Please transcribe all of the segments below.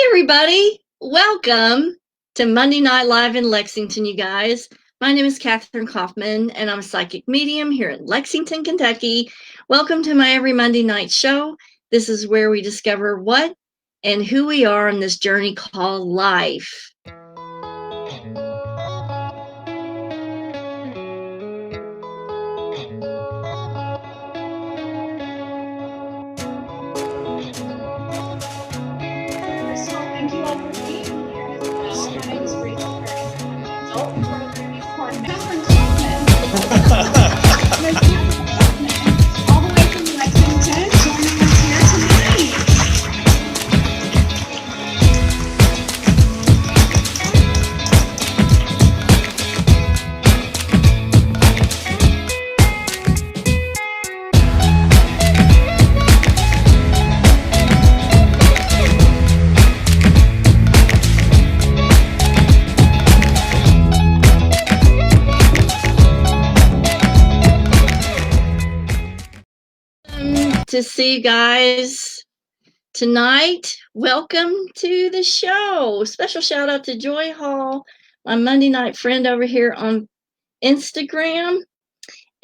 Everybody, welcome to Monday Night Live in Lexington, you guys. My name is Kathryn Kauffman, and I'm a psychic medium here in Lexington, Kentucky. Welcome to my every Monday night show. This is where we discover what and who we are on this journey called life. Thank you all for being here as well. My name is Rachel Harrison. I'm an adult programming coordinator. All the way from Lexington, joining us here tonight. To see you guys tonight. Welcome to the show. Special shout out to Joy Hall, my Monday night friend over here on Instagram,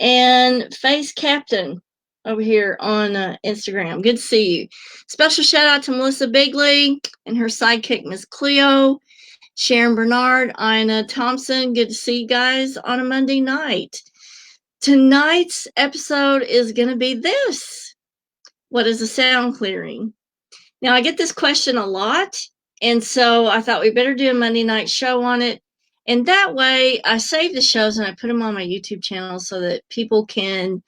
and Face Captain over here on Instagram. Good to see you. Special shout out to Melissa Bigley and her sidekick, Miss Cleo, Sharon Bernard, Ina Thompson. Good to see you guys on a Monday night. Tonight's episode is going to be this. What is a sound clearing? Now, I get this question a lot, and so I thought we better do a Monday night show on it. And that way, I save the shows and I put them on my YouTube channel so that people can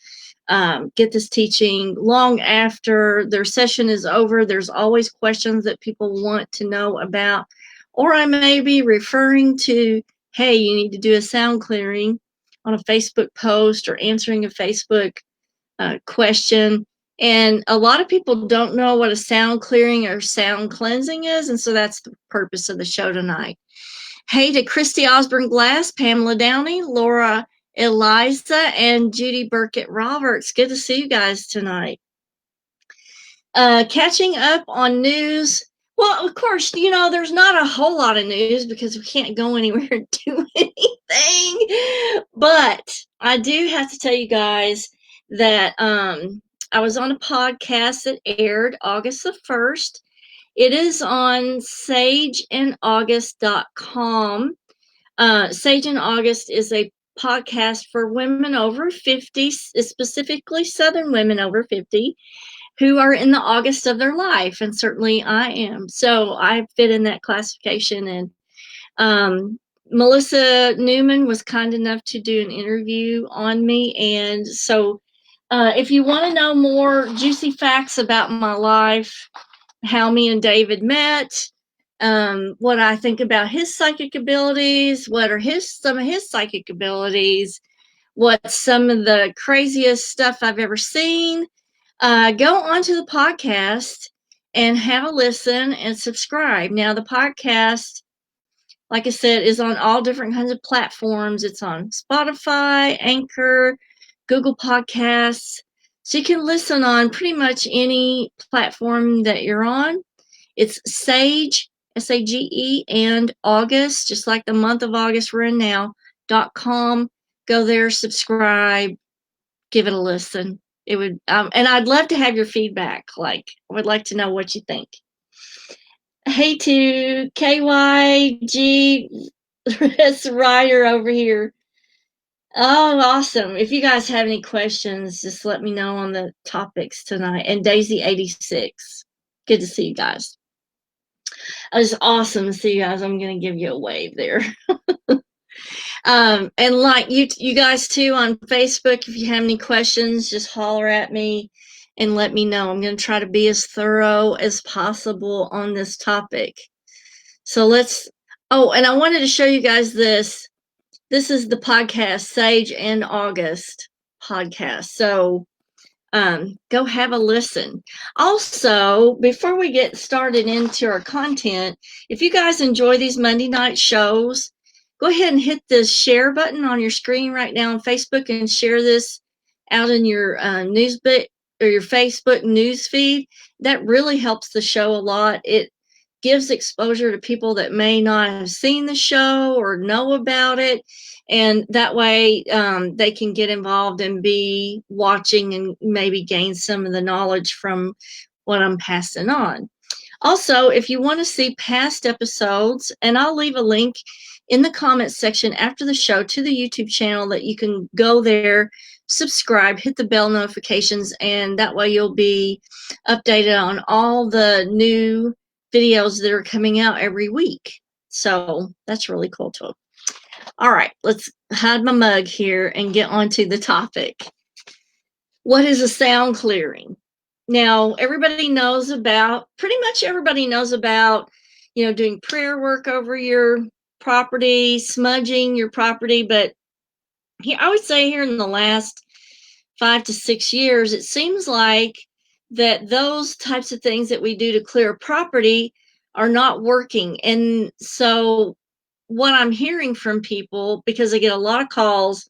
get this teaching long after their session is over. There's always questions that people want to know about, or I may be referring to, hey, you need to do a sound clearing on a Facebook post or answering a Facebook question. And a lot of people don't know what a sound clearing or sound cleansing is, and so that's the purpose of the show tonight. Hey to Christy Osborne Glass, Pamela Downey, Laura Eliza, and Judy Burkett Roberts. Good to see you guys tonight. Catching up on news. Well, of course, there's not a whole lot of news because we can't go anywhere and do anything. But I do have to tell you guys that I was on a podcast that aired August the 1st. It is on sageandaugust.com. Sage and August is a podcast for women over 50, specifically Southern women over 50, who are in the August of their life, and certainly I am. So I fit in that classification. And Melissa Newman was kind enough to do an interview on me, and so if you want to know more juicy facts about my life, how me and David met, what I think about his psychic abilities, what are some of his psychic abilities, what's some of the craziest stuff I've ever seen, go onto the podcast and have a listen and subscribe. Now, the podcast, like I said, is on all different kinds of platforms. It's on Spotify, Anchor, Google Podcasts. So you can listen on pretty much any platform that you're on. It's Sage, S-A-G-E, and August, just like the month of August we're in now, .com. Go there, subscribe, give it a listen. It would, and I'd love to have your feedback. I would like to know what you think. Hey to KYG Ryder over here. Oh, awesome. If you guys have any questions, just let me know on the topics tonight. And Daisy86. Good to see you guys. It was awesome to see you guys. I'm going to give you a wave there. And like you guys too on Facebook, if you have any questions, just holler at me and let me know. I'm going to try to be as thorough as possible on this topic. So and I wanted to show you guys this. This is the podcast, Sage and August podcast. So go have a listen. Also, before we get started into our content, if you guys enjoy these Monday night shows, go ahead and hit the share button on your screen right now on Facebook and share this out in your newsfeed or your Facebook news feed. That really helps the show a lot. It gives exposure to people that may not have seen the show or know about it. And that way they can get involved and be watching and maybe gain some of the knowledge from what I'm passing on. Also, if you want to see past episodes, and I'll leave a link in the comments section after the show to the YouTube channel that you can go there, subscribe, hit the bell notifications, and that way you'll be updated on all the new videos that are coming out every week. So that's really cool too. All right, let's hide my mug here and get on to the topic. What is a sound clearing? Now, everybody knows about, pretty much everybody knows about, doing prayer work over your property, smudging your property. But I would say here in the last 5 to 6 years, it seems like that those types of things that we do to clear a property are not working. And so what I'm hearing from people, because I get a lot of calls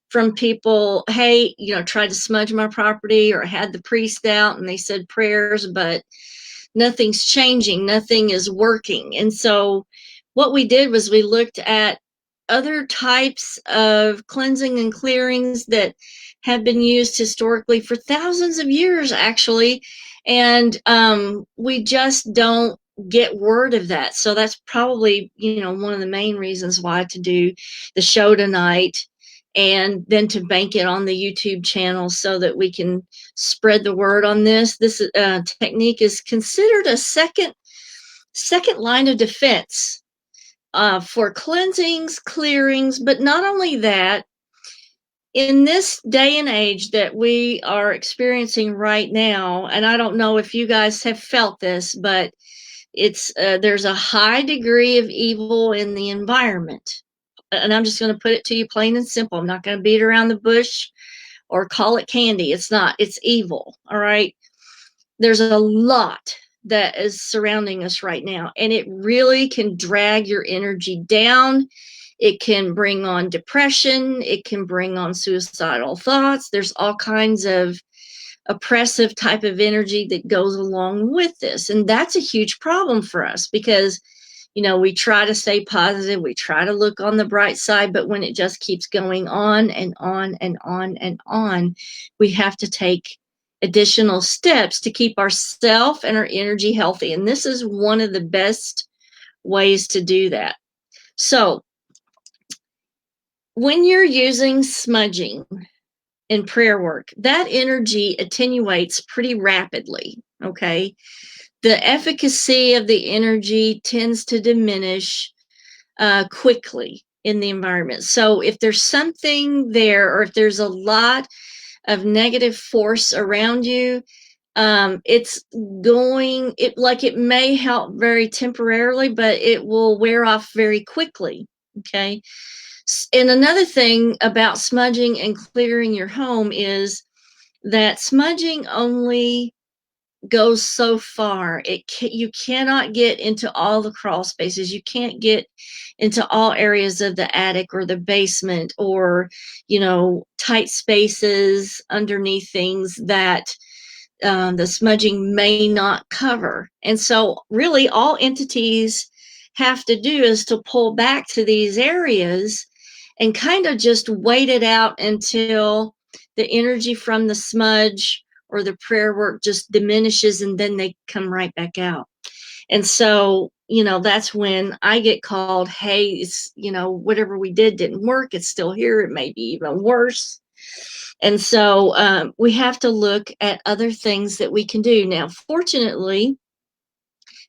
from people, hey, tried to smudge my property, or had the priest out and they said prayers, but nothing's changing, nothing is working. And so what we did was we looked at other types of cleansing and clearings that have been used historically for thousands of years, actually. And we just don't get word of that. So that's probably, one of the main reasons why to do the show tonight, and then to bank it on the YouTube channel so that we can spread the word on this. This technique is considered a second line of defense for cleansings, clearings, but not only that, in this day and age that we are experiencing right now, and I don't know if you guys have felt this, but it's there's a high degree of evil in the environment. And I'm just going to put it to you plain and simple. I'm not going to beat around the bush or call it candy. It's not. It's evil. All right. There's a lot that is surrounding us right now, and it really can drag your energy down. It can bring on depression. It can bring on suicidal thoughts. There's all kinds of oppressive type of energy that goes along with this. And that's a huge problem for us because we try to stay positive. We try to look on the bright side, but when it just keeps going on and on and on and on, we have to take additional steps to keep ourselves and our energy healthy. And this is one of the best ways to do that. So when you're using smudging in prayer work, that energy attenuates pretty rapidly, okay? The efficacy of the energy tends to diminish quickly in the environment. So if there's something there, or if there's a lot of negative force around you, it may help very temporarily, but it will wear off very quickly. Okay. And another thing about smudging and clearing your home is that smudging only goes so far. You cannot get into all the crawl spaces. You can't get into all areas of the attic or the basement, or tight spaces underneath things that the smudging may not cover. And so really all entities have to do is to pull back to these areas and kind of just wait it out until the energy from the smudge or the prayer work just diminishes, and then they come right back out. And so, that's when I get called, hey, it's, whatever we did didn't work. It's still here. It may be even worse. And so we have to look at other things that we can do. Now, fortunately,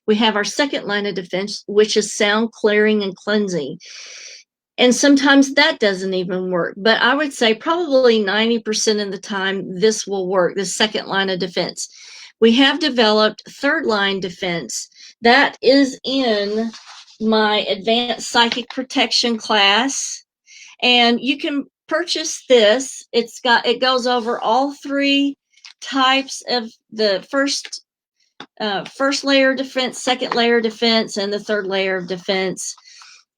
we have our second line of defense, which is sound clearing and cleansing. And sometimes that doesn't even work. But I would say probably 90% of the time this will work, the second line of defense. We have developed third line defense. That is in my advanced psychic protection class. And you can purchase this. It goes over all three types of the first layer of defense, second layer of defense, and the third layer of defense.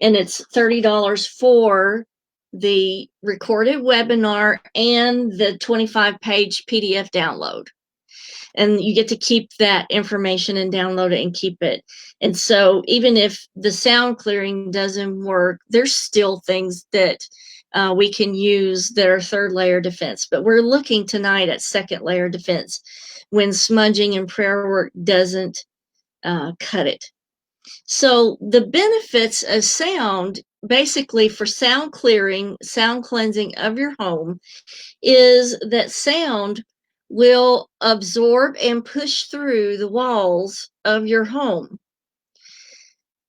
And it's $30 for the recorded webinar and the 25-page PDF download. and you get to keep that information and download it and keep it. And so even if the sound clearing doesn't work, there's still things that we can use that are third layer defense. But we're looking tonight at second layer defense when smudging and prayer work doesn't cut it. So the benefits of sound, basically for sound clearing, sound cleansing of your home, is that sound will absorb and push through the walls of your home.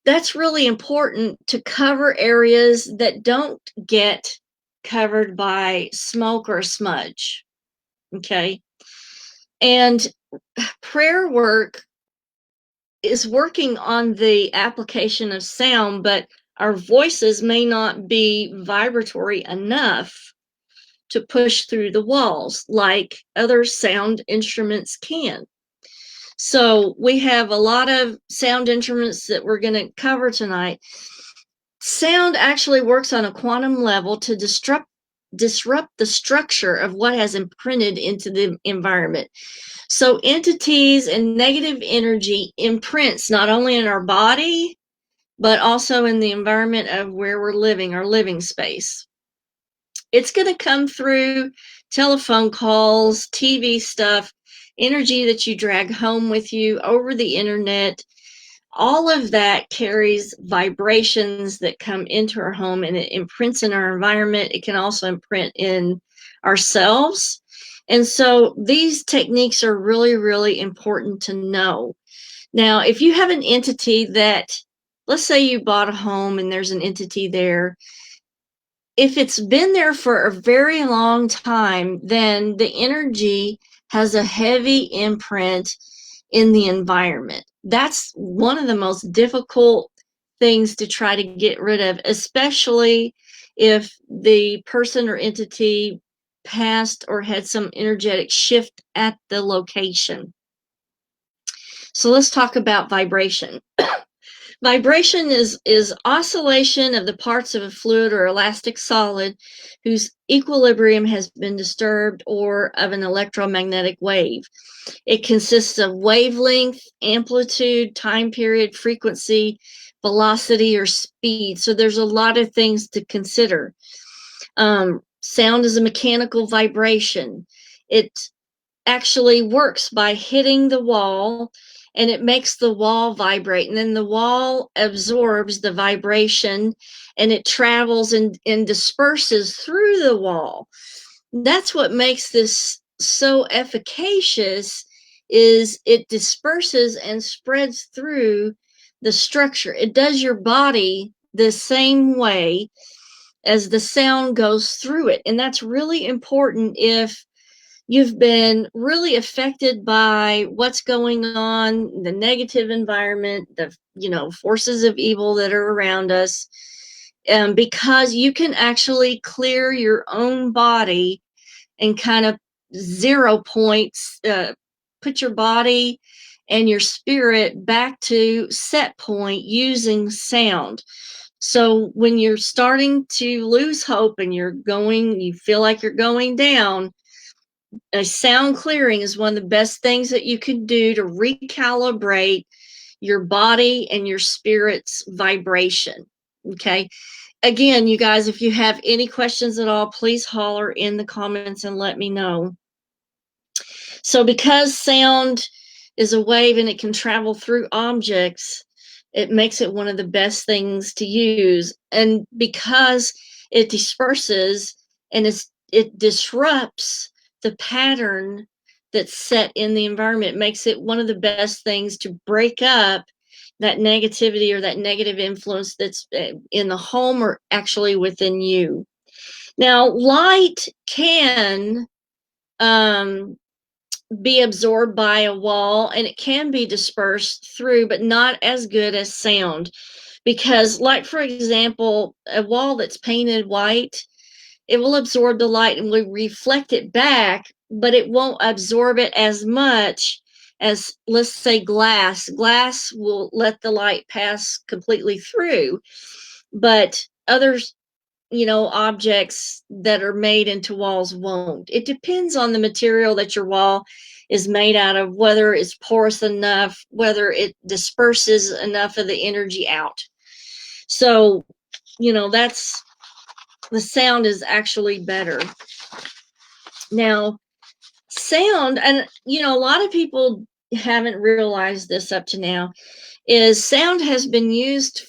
That's really important to cover areas that don't get covered by smoke or smudge. Okay. And prayer work is working on the application of sound, but our voices may not be vibratory enough to push through the walls like other sound instruments can. So we have a lot of sound instruments that we're going to cover tonight. Sound actually works on a quantum level to disrupt the structure of what has imprinted into the environment. So entities and negative energy imprints not only in our body, but also in the environment of where we're living, our living space. It's going to come through telephone calls, TV stuff, energy that you drag home with you over the internet. All of that carries vibrations that come into our home, and it imprints in our environment. It can also imprint in ourselves. And so these techniques are really, really important to know. Now, if you have an entity that, let's say you bought a home and there's an entity there, if it's been there for a very long time, then the energy has a heavy imprint in the environment. That's one of the most difficult things to try to get rid of, especially if the person or entity passed or had some energetic shift at the location. So let's talk about vibration. Vibration is oscillation of the parts of a fluid or elastic solid whose equilibrium has been disturbed, or of an electromagnetic wave. It consists of wavelength, amplitude, time period, frequency, velocity, or speed. So there's a lot of things to consider. Sound is a mechanical vibration. It actually works by hitting the wall, and it makes the wall vibrate, and then the wall absorbs the vibration and it travels and disperses through the wall. That's what makes this so efficacious, is it disperses and spreads through the structure. It does your body the same way as the sound goes through it, and that's really important if you've been really affected by what's going on, the negative environment, the forces of evil that are around us, because you can actually clear your own body and kind of 0 points, put your body and your spirit back to set point using sound. So when you're starting to lose hope and you feel like you're going down, a sound clearing is one of the best things that you can do to recalibrate your body and your spirit's vibration. Okay. Again, you guys, if you have any questions at all, please holler in the comments and let me know. So because sound is a wave and it can travel through objects, it makes it one of the best things to use. And because it disperses and it disrupts the pattern that's set in the environment, makes it one of the best things to break up that negativity or that negative influence that's in the home or actually within you. Now, light can be absorbed by a wall, and it can be dispersed through, but not as good as sound. Because, like, for example, a wall that's painted white, it will absorb the light and will reflect it back, but it won't absorb it as much as, let's say, glass. Glass will let the light pass completely through, but others, objects that are made into walls won't. It depends on the material that your wall is made out of, whether it's porous enough, whether it disperses enough of the energy out. So, that's, the sound is actually better. Now, sound, and a lot of people haven't realized this up to now, is sound has been used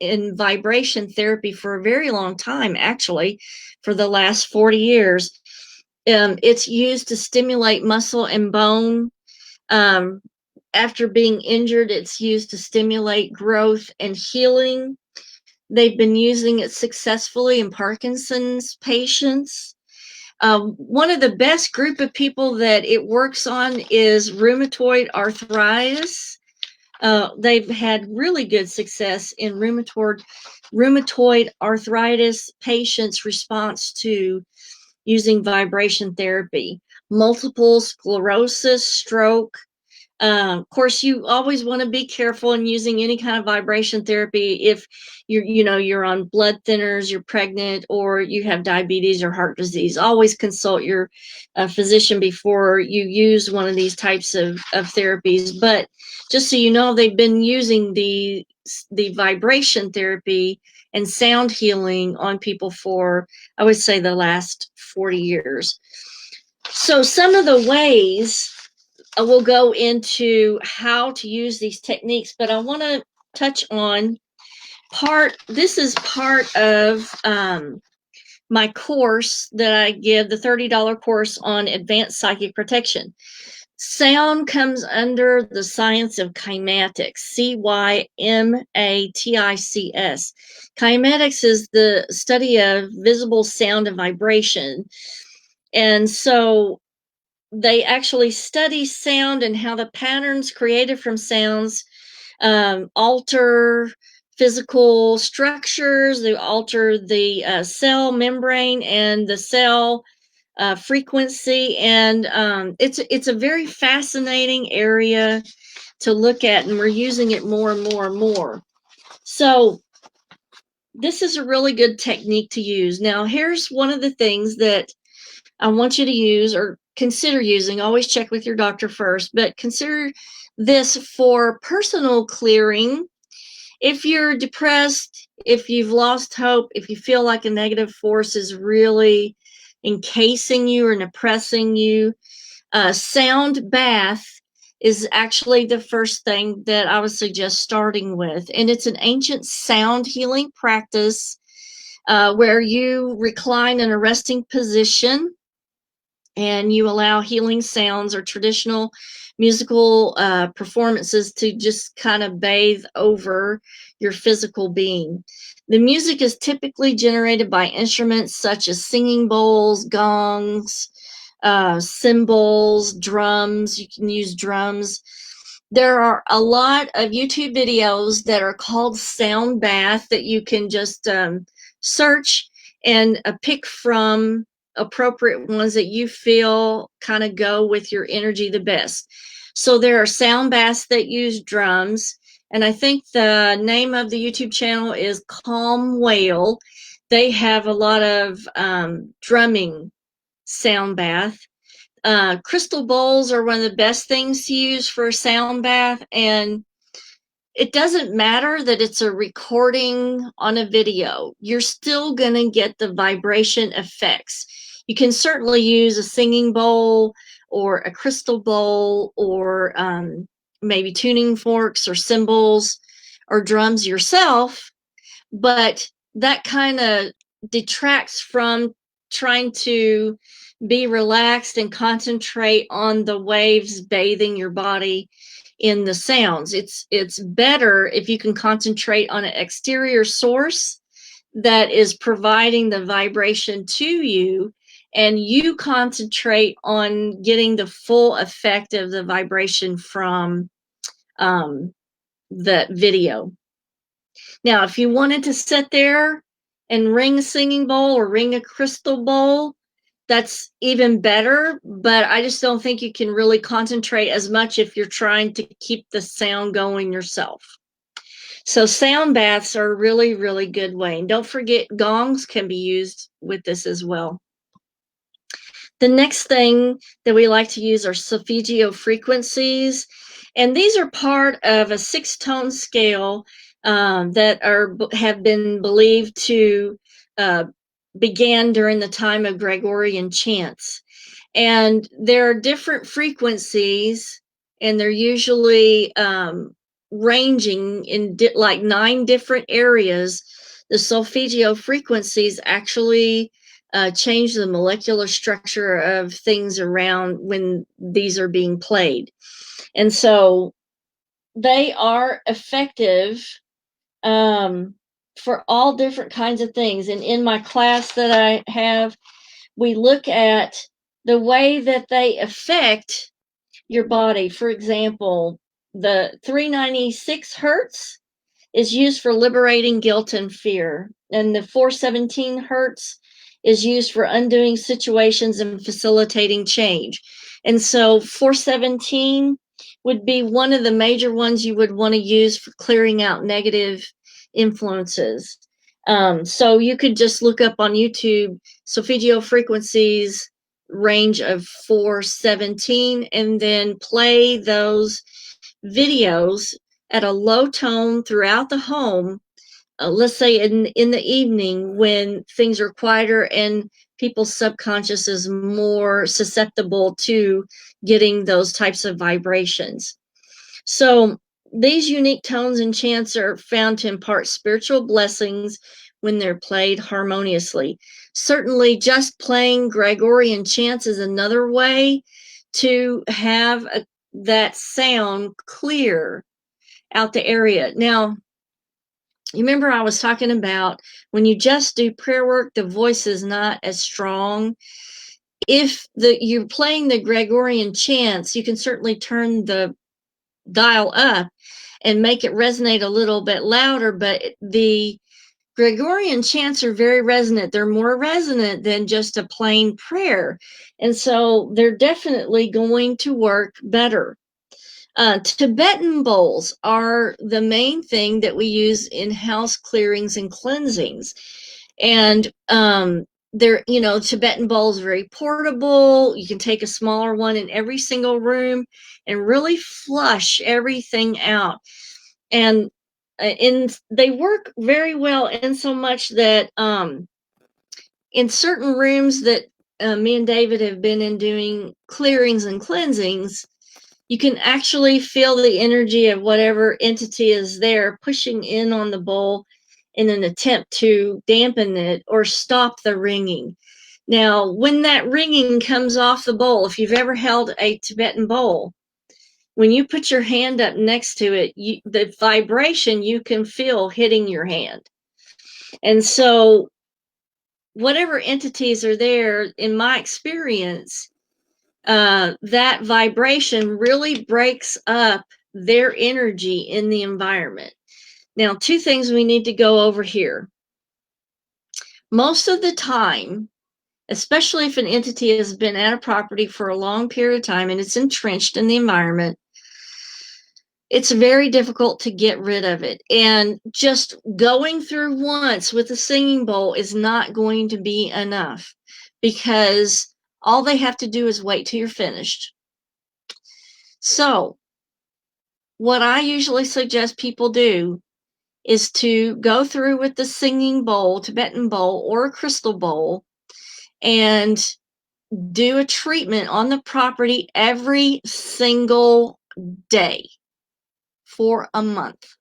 in vibration therapy for a very long time, actually, for the last 40 years. It's used to stimulate muscle and bone. After being injured, it's used to stimulate growth and healing. They've been using it successfully in Parkinson's patients. One of the best group of people that it works on is rheumatoid arthritis. They've had really good success in rheumatoid arthritis patients' response to using vibration therapy. Multiple sclerosis, stroke. Of course, you always want to be careful in using any kind of vibration therapy if you're on blood thinners, you're pregnant, or you have diabetes or heart disease. Always consult your physician before you use one of these types of therapies. But just so you know, they've been using the vibration therapy and sound healing on people for, I would say, the last 40 years. So some of the ways we'll go into how to use these techniques, but I want to touch on this is part of my course that I give, the $30 course on advanced psychic protection. Sound comes under the science of kymatics, C-Y-M-A-T-I-C-S. Kymatics is the study of visible sound and vibration. And so they actually study sound and how the patterns created from sounds alter physical structures. They alter the cell membrane and the cell frequency. And it's a very fascinating area to look at, and we're using it more and more and more. So this is a really good technique to use. Now, here's one of the things that I want you to use or consider using. Always check with your doctor first, but consider this for personal clearing. If you're depressed, if you've lost hope, if you feel like a negative force is really encasing you or oppressing you, sound bath is actually the first thing that I would suggest starting with. And it's an ancient sound healing practice where you recline in a resting position and you allow healing sounds or traditional musical performances to just kind of bathe over your physical being. The music is typically generated by instruments such as singing bowls, gongs, cymbals, drums. You can use drums. There are a lot of YouTube videos that are called sound bath that you can just search and pick from appropriate ones that you feel kind of go with your energy the best. So there are sound baths that use drums, and I think the name of the YouTube channel is Calm Whale. They have a lot of drumming sound bath. Crystal bowls are one of the best things to use for a sound bath, and it doesn't matter that it's a recording on a video. You're still going to get the vibration effects. You can certainly use a singing bowl or a crystal bowl or maybe tuning forks or cymbals or drums yourself, but that kind of detracts from trying to be relaxed and concentrate on the waves bathing your body in the sounds. It's better if you can concentrate on an exterior source that is providing the vibration to you, and you concentrate on getting the full effect of the vibration from the video. Now, if you wanted to sit there and ring a singing bowl or ring a crystal bowl, that's even better, but I just don't think you can really concentrate as much if you're trying to keep the sound going yourself. So sound baths are a really, really good way. And don't forget, gongs can be used with this as well. The next thing that we like to use are solfeggio frequencies, and these are part of a 6-tone scale that have been believed to began during the time of Gregorian chants. And there are different frequencies, and they're usually ranging in like 9 different areas. The solfeggio frequencies actually change the molecular structure of things around when these are being played. And so they are effective for all different kinds of things. And in my class that I have, we look at the way that they affect your body. For example, the 396 hertz is used for liberating guilt and fear, and the 417 hertz is used for undoing situations and facilitating change. And so 417 would be one of the major ones you would want to use for clearing out negative influences. So you could just look up on YouTube solfeggio frequencies range of 417 and then play those videos at a low tone throughout the home. Let's say in the evening when things are quieter and people's subconscious is more susceptible to getting those types of vibrations. So these unique tones and chants are found to impart spiritual blessings when they're played harmoniously. Certainly, just playing Gregorian chants is another way to have that sound clear out the area. Now, you remember I was talking about when you just do prayer work, the voice is not as strong. If you're playing the Gregorian chants, you can certainly turn the dial up and make it resonate a little bit louder, but the Gregorian chants are very resonant. They're more resonant than just a plain prayer. And so they're definitely going to work better. Tibetan bowls are the main thing that we use in house clearings and cleansings. And they're, Tibetan bowls are very portable. You can take a smaller one in every single room and really flush everything out. And they work very well in so much that in certain rooms that me and David have been in doing clearings and cleansings, you can actually feel the energy of whatever entity is there pushing in on the bowl in an attempt to dampen it or stop the ringing. Now, when that ringing comes off the bowl, if you've ever held a Tibetan bowl, when you put your hand up next to it, the vibration you can feel hitting your hand. And so, whatever entities are there, in my experience, that vibration really breaks up their energy in the environment. Now, 2 things we need to go over here. Most of the time, especially if an entity has been at a property for a long period of time and it's entrenched in the environment, it's very difficult to get rid of it. And just going through once with a singing bowl is not going to be enough, because all they have to do is wait till you're finished. So what I usually suggest people do is to go through with the singing bowl, Tibetan bowl, or a crystal bowl, and do a treatment on the property every single day for a month.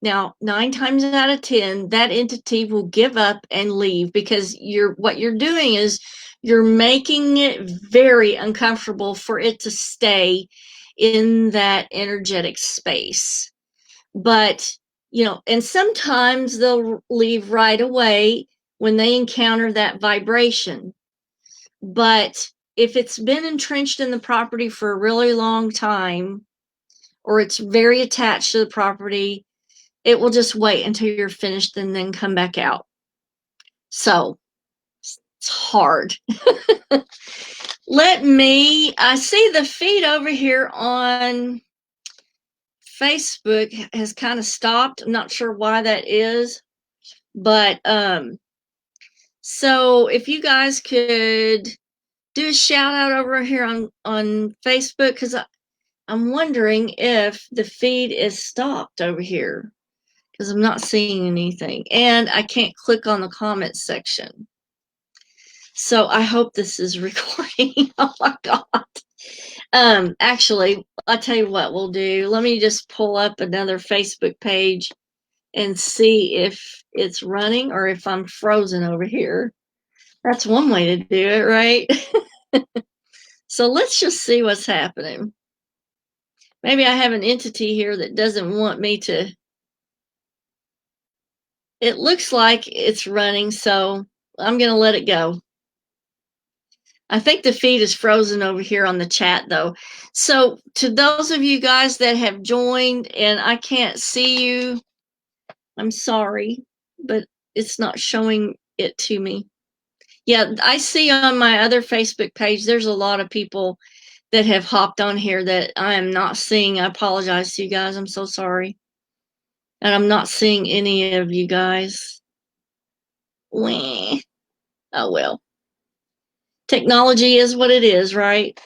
Now, 9 times out of 10, that entity will give up and leave, because what you're doing is you're making it very uncomfortable for it to stay in that energetic space. But, and sometimes they'll leave right away when they encounter that vibration. But if it's been entrenched in the property for a really long time, or it's very attached to the property, it will just wait until you're finished and then come back out. So it's hard. I see the feed over here on Facebook has kind of stopped. I'm not sure why that is, but So if you guys could do a shout out over here on Facebook, because I'm wondering if the feed is stopped over here, because I'm not seeing anything, and I can't click on the comments section. So I hope this is recording. Oh my God. Actually, I'll tell you what we'll do. Let me just pull up another Facebook page and see if it's running or if I'm frozen over here. That's one way to do it, right? So let's just see what's happening. Maybe I have an entity here that doesn't want me to. It looks like it's running, so I'm going to let it go. I think the feed is frozen over here on the chat, though. So to those of you guys that have joined and I can't see you, I'm sorry, but it's not showing it to me. Yeah, I see on my other Facebook page, there's a lot of people that have hopped on here that I am not seeing. I apologize to you guys. I'm so sorry. And I'm not seeing any of you guys. Wah. Oh, well. Technology is what it is, right?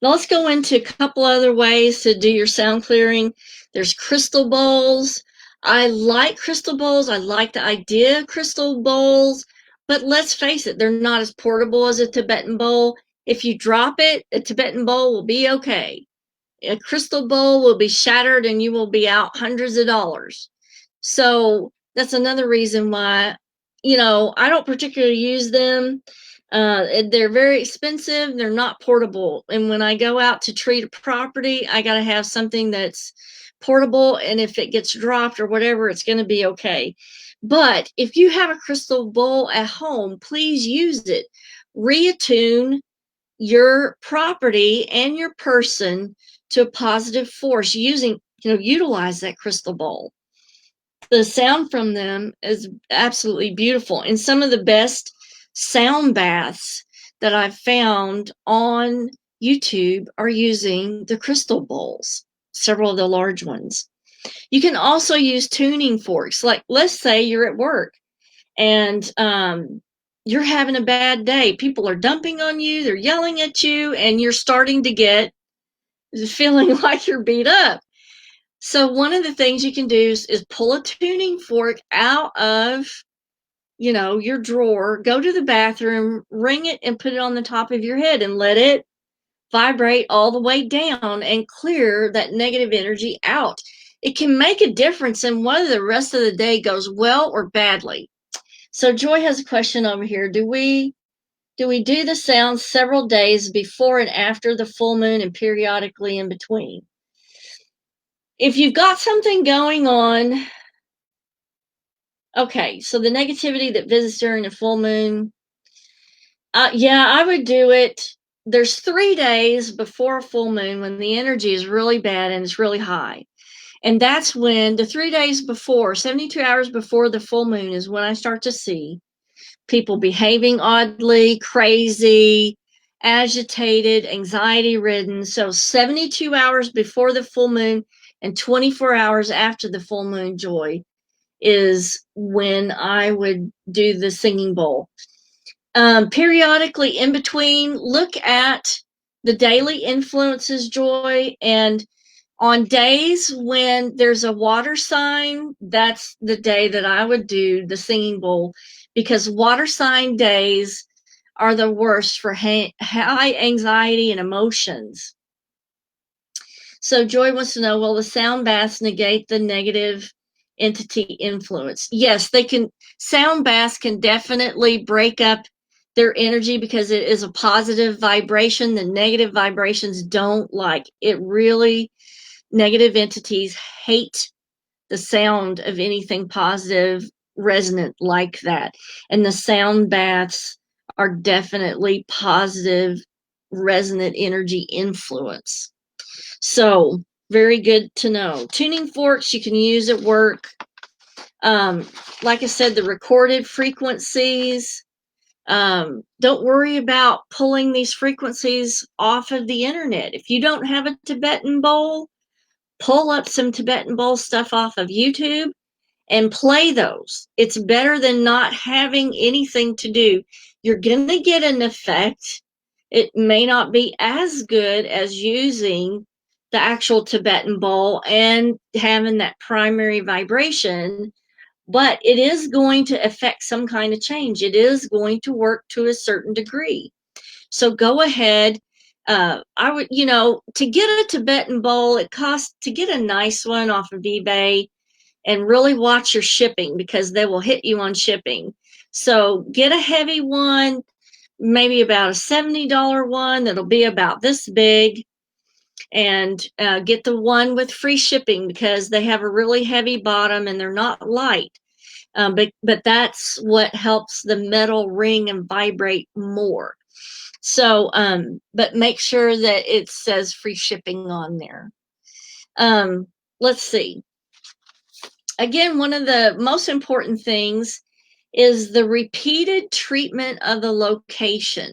Now let's go into a couple other ways to do your sound clearing. There's crystal bowls. I like crystal bowls. I like the idea of crystal bowls, but let's face it, they're not as portable as a Tibetan bowl. If you drop it, a Tibetan bowl will be okay. A crystal bowl will be shattered and you will be out hundreds of dollars. So that's another reason why, I don't particularly use them. They're very expensive. They're not portable. And when I go out to treat a property, I got to have something that's portable. And if it gets dropped or whatever, it's going to be okay. But if you have a crystal bowl at home, please use it. Reattune your property and your person to a positive force utilize that crystal bowl. The sound from them is absolutely beautiful. And some of the best sound baths that I've found on YouTube are using the crystal bowls, several of the large ones. You can also use tuning forks. Like, let's say you're at work and you're having a bad day. People are dumping on you, they're yelling at you, and you're starting to get feeling like you're beat up. So one of the things you can do is pull a tuning fork out of, your drawer, go to the bathroom, ring it, and put it on the top of your head and let it vibrate all the way down and clear that negative energy out. It can make a difference in whether the rest of the day goes well or badly. So Joy has a question over here. Do we do the sounds several days before and after the full moon and periodically in between? If you've got something going on, okay, so the negativity that visits during the full moon, yeah, I would do it. There's 3 days before a full moon when the energy is really bad and it's really high. And that's when the 3 days before, 72 hours before the full moon, is when I start to see people behaving oddly, crazy, agitated, anxiety ridden. So 72 hours before the full moon and 24 hours after the full moon, Joy, is when I would do the singing bowl. Periodically in between, look at the daily influences, Joy, and on days when there's a water sign, that's the day that I would do the singing bowl, because water sign days are the worst for high anxiety and emotions. So Joy wants to know, will the sound baths negate the negative entity influence? Yes, they can. Sound baths can definitely break up their energy because it is a positive vibration. The negative vibrations don't like it. Really, negative entities hate the sound of anything positive, resonant like that. And the sound baths are definitely positive, resonant energy influence. So, very good to know. Tuning forks you can use at work. Like I said, the recorded frequencies. Don't worry about pulling these frequencies off of the internet. If you don't have a Tibetan bowl, pull up some Tibetan bowl stuff off of YouTube and play those. It's better than not having anything to do. You're going to get an effect. It may not be as good as using the actual Tibetan bowl and having that primary vibration, but it is going to affect some kind of change. It is going to work to a certain degree. So go ahead. I would, to get a Tibetan bowl, it costs to get a nice one off of eBay, and really watch your shipping because they will hit you on shipping. So get a heavy one, maybe about a $70 one that'll be about this big, and get the one with free shipping because they have a really heavy bottom and they're not light. But that's what helps the metal ring and vibrate more. So, but make sure that it says free shipping on there. Let's see. Again, one of the most important things is the repeated treatment of the location.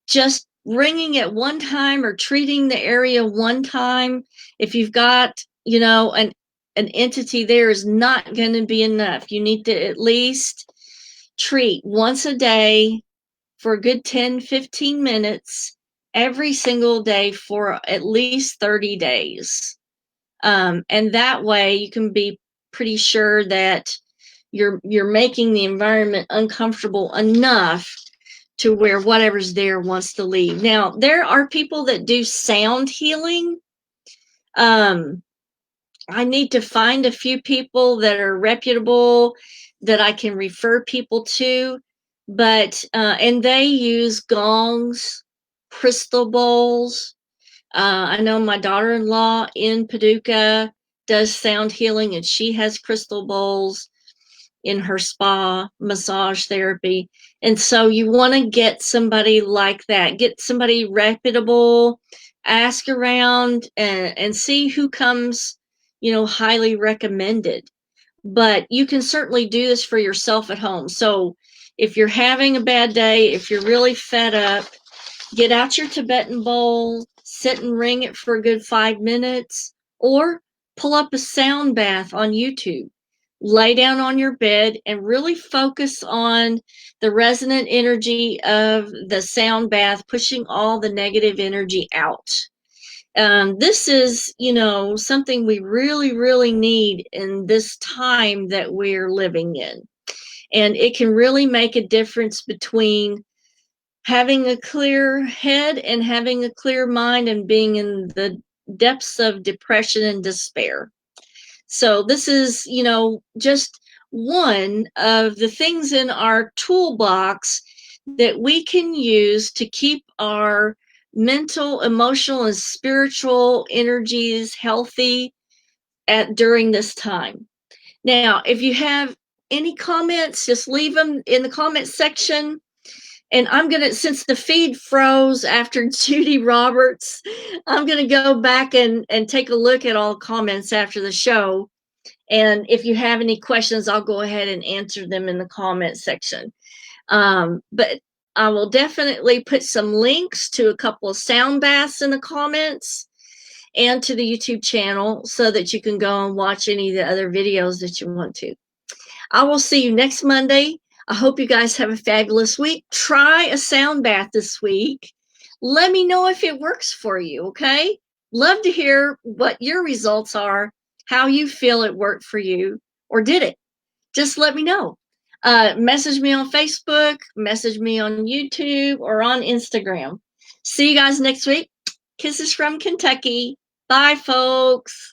Just ringing it one time or treating the area one time, if you've got, an entity there, is not going to be enough. You need to at least treat once a day for a good 10-15 minutes every single day for at least 30 days. And that way you can be pretty sure that you're making the environment uncomfortable enough to where whatever's there wants to leave. Now, there are people that do sound healing. I need to find a few people that are reputable that I can refer people to, but and they use gongs, crystal bowls. I know my daughter-in-law in Paducah does sound healing, and she has crystal bowls in her spa massage therapy. And so you want to get somebody like that, get somebody reputable, ask around and see who comes, highly recommended. But you can certainly do this for yourself at home. So if you're having a bad day, if you're really fed up, get out your Tibetan bowl, sit and ring it for a good 5 minutes, or pull up a sound bath on YouTube. Lay down on your bed and really focus on the resonant energy of the sound bath, pushing all the negative energy out. This is, something we really, really need in this time that we're living in. And it can really make a difference between having a clear head and having a clear mind and being in the depths of depression and despair. So this is, just one of the things in our toolbox that we can use to keep our mental, emotional, and spiritual energies healthy during this time. Now, if you have any comments, just leave them in the comment section. And I'm going to, since the feed froze after Judy Roberts, I'm going to go back and take a look at all comments after the show. And if you have any questions, I'll go ahead and answer them in the comment section. But I will definitely put some links to a couple of sound baths in the comments and to the YouTube channel so that you can go and watch any of the other videos that you want to. I will see you next Monday. I hope you guys have a fabulous week. Try a sound bath this week. Let me know if it works for you, okay? Love to hear what your results are, how you feel it worked for you, or did it. Just let me know. Message me on Facebook, message me on YouTube, or on Instagram. See you guys next week. Kisses from Kentucky. Bye, folks.